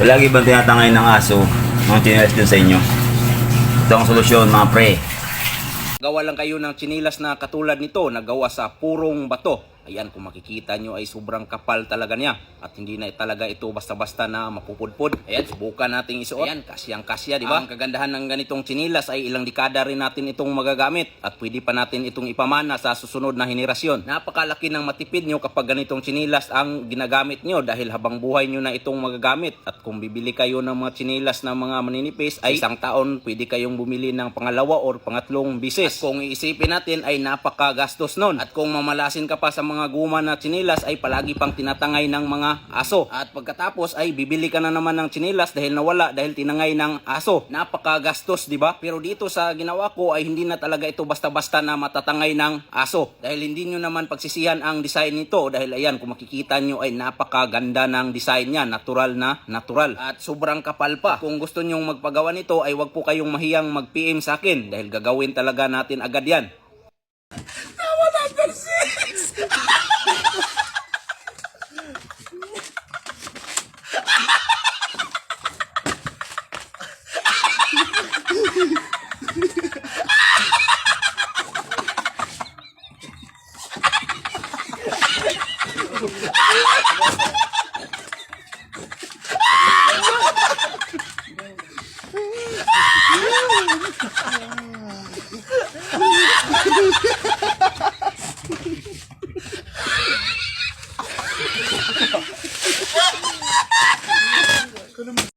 Palagi bang tinatangay ng aso mga chinelas dun sa inyo? Ito ang solusyon mga pre. Gawa lang kayo ng chinilas na katulad nito na gawa sa purong bato. Ayan, kung makikita nyo ay sobrang kapal talaga niya. At hindi na talaga ito basta-basta na mapupudpud. Ayan, subukan nating isuot. Ayan, kasyang-kasya, di ba? Ang kagandahan ng ganitong chinilas ay ilang dekada rin natin itong magagamit. At pwede pa natin itong ipamana sa susunod na henerasyon. Napakalaki ng matipid nyo kapag ganitong chinilas ang ginagamit nyo. Dahil habang buhay nyo na itong magagamit. At kung bibili kayo ng mga chinilas na mga maninipis ay isang taon pwede kayong bumili ng pangalawa or pangatlong bisis. At kung iisipin natin ay napakagastos nun. At kung mamalasin ka pa sa mga guma na chinilas ay palagi pang tinatangay ng mga aso. At pagkatapos ay bibili ka na naman ng chinilas dahil nawala dahil tinangay ng aso. Napakagastos, di ba? Pero dito sa ginawa ko ay hindi na talaga ito basta-basta na matatangay ng aso. Dahil hindi nyo naman pagsisihan ang design nito. Dahil ayan, kung makikita nyo ay napakaganda ng design niya. Natural na natural. At sobrang kapal pa. Kung gusto nyong magpagawa nito ay wag po kayong mahiyang mag-PM sa akin. Dahil gagawin talaga natin agad yan.